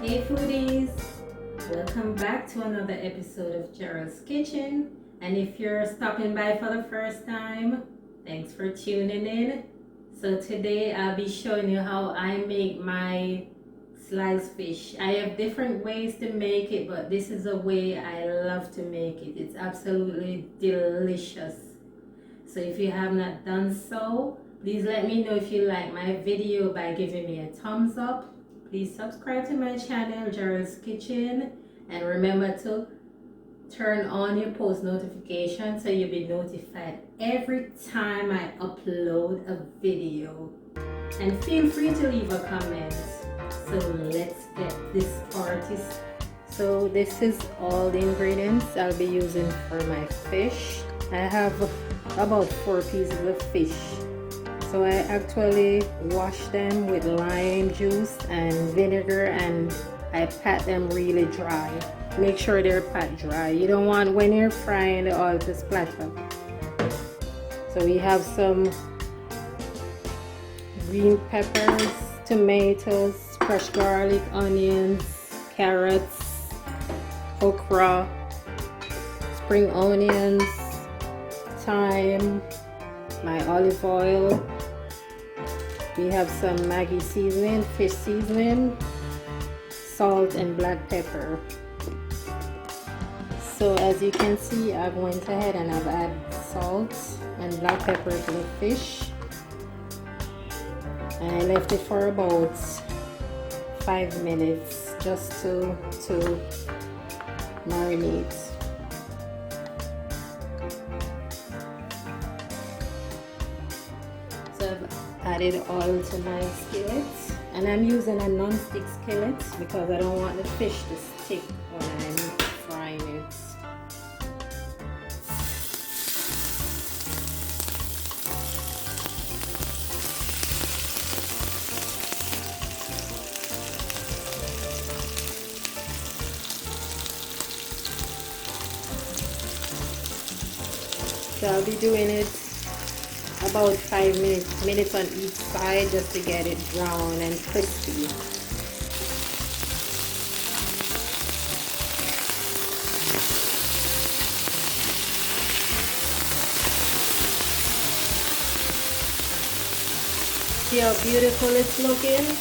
Hey foodies, welcome back to another episode of Gerald's Kitchen. And if you're stopping by for the first time, thanks for tuning in. So today I'll be showing you how I make my sliced fish. I have different ways to make it, but this is a way I love to make it. It's absolutely delicious. So if you have not done so, please let me know if you like my video by giving me a thumbs up. Please subscribe to my channel, Gerald's Kitchen, and remember to turn on your post notifications so you'll be notified every time I upload a video. And feel free to leave a comment. So let's get this party. So this is all the ingredients I'll be using for my fish. I have about 4 pieces of fish. So I actually wash them with lime juice and vinegar, and I pat them really dry. Make sure they're pat dry. You don't want, when you're frying, the oil to splatter. So we have some green peppers, tomatoes, fresh garlic, onions, carrots, okra, spring onions, thyme, my olive oil. We have some Maggi seasoning, fish seasoning, salt and black pepper. So as you can see, I went ahead and I've added salt and black pepper to the fish. And I left it for about 5 minutes just to marinate. So I've added oil to my skillet, and I'm using a non-stick skillet because I don't want the fish to stick when I'm frying it. So I'll be doing it about 5 minutes on each side just to get it brown and crispy. See how beautiful it's looking?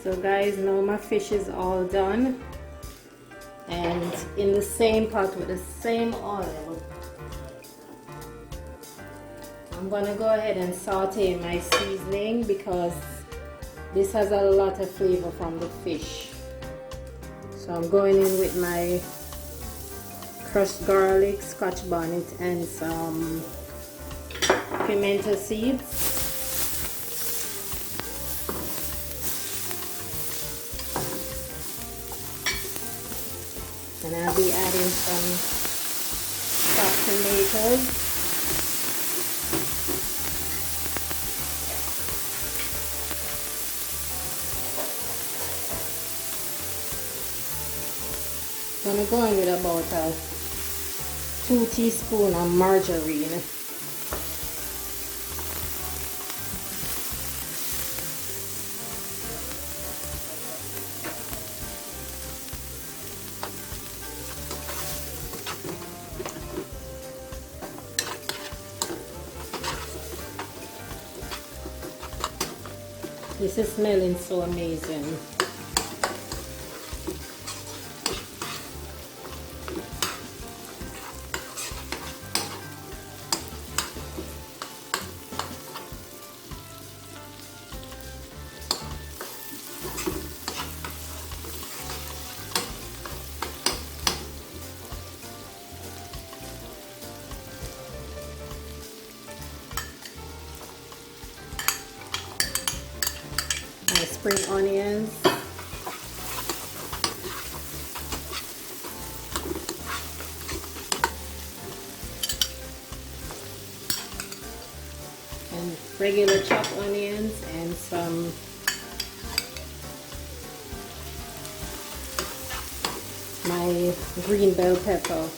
So guys, now my fish is all done, and in the same pot with the same oil, I'm gonna go ahead and saute my seasoning because this has a lot of flavor from the fish. So I'm going in with my crushed garlic, Scotch bonnet, and some pimento seeds. And I'll be adding some chopped tomatoes. I'm gonna go in with about 2 teaspoons of margarine. This is smelling so amazing. My spring onions. And regular chopped onions and some my green bell pepper.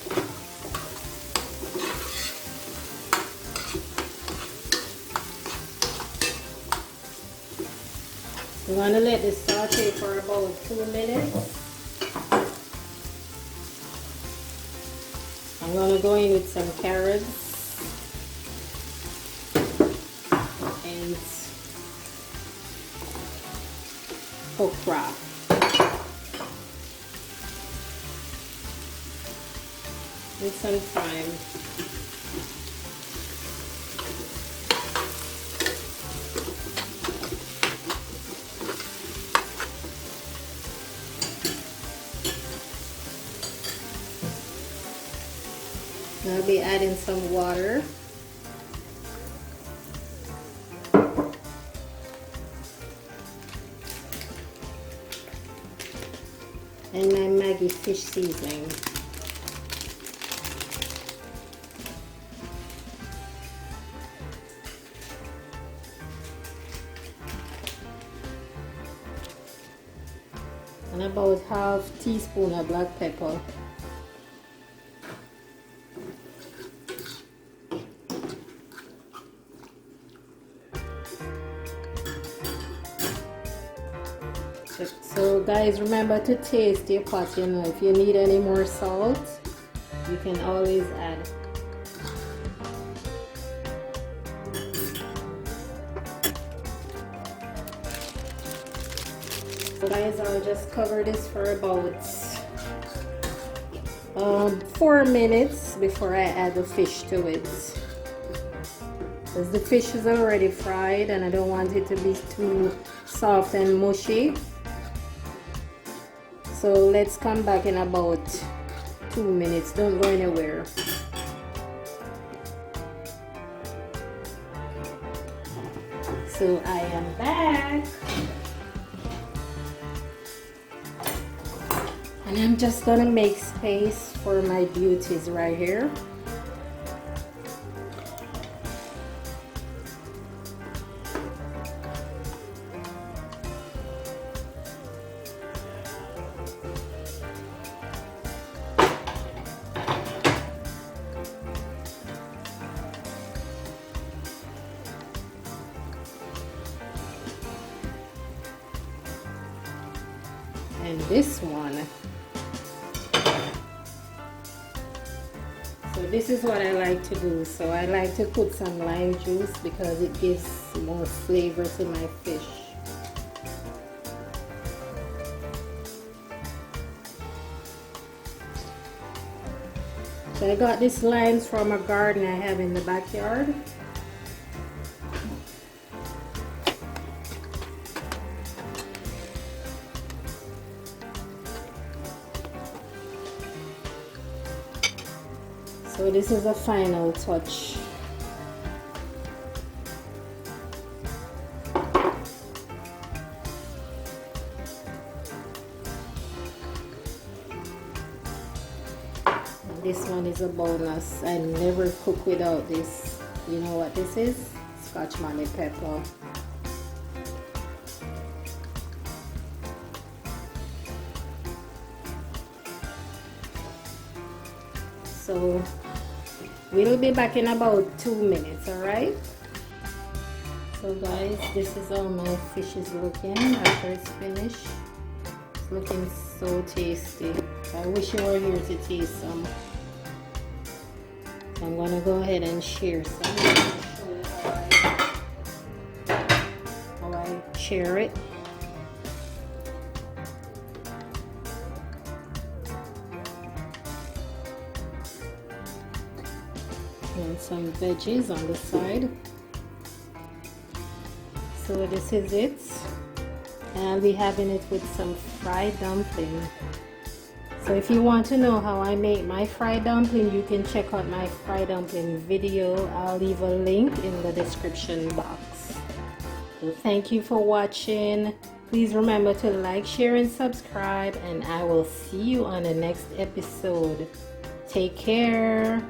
We're going to let this saute for about 2 minutes. I'm going to go in with some carrots and okra. With some thyme. I'll be adding some water. And my Maggi fish seasoning. And about half teaspoon of black pepper. So guys, remember to taste your pot, you know. If you need any more salt, you can always add. So guys, I'll just cover this for about 4 minutes before I add the fish to it. Because the fish is already fried and I don't want it to be too soft and mushy. So let's come back in about 2 minutes. Don't go anywhere. So I am back. And I'm just gonna make space for my beauties right here. And this one, so this is what I like to do. So I like to put some lime juice because it gives more flavor to my fish. So I got these limes from a garden I have in the backyard. So this is a final touch. And this one is a bonus. I never cook without this. You know what this is? Scotch bonnet pepper. So we'll be back in about 2 minutes, alright? So guys, this is how my fish is looking after it's finished. It's looking so tasty. I wish you were here to taste some. So I'm gonna go ahead and share some. How I share it. And some veggies on the side. So this is it. And I'll be having it with some fried dumpling. So if you want to know how I make my fried dumpling, you can check out my fried dumpling video. I'll leave a link in the description box. So thank you for watching. Please remember to like, share, and subscribe, and I will see you on the next episode. Take care.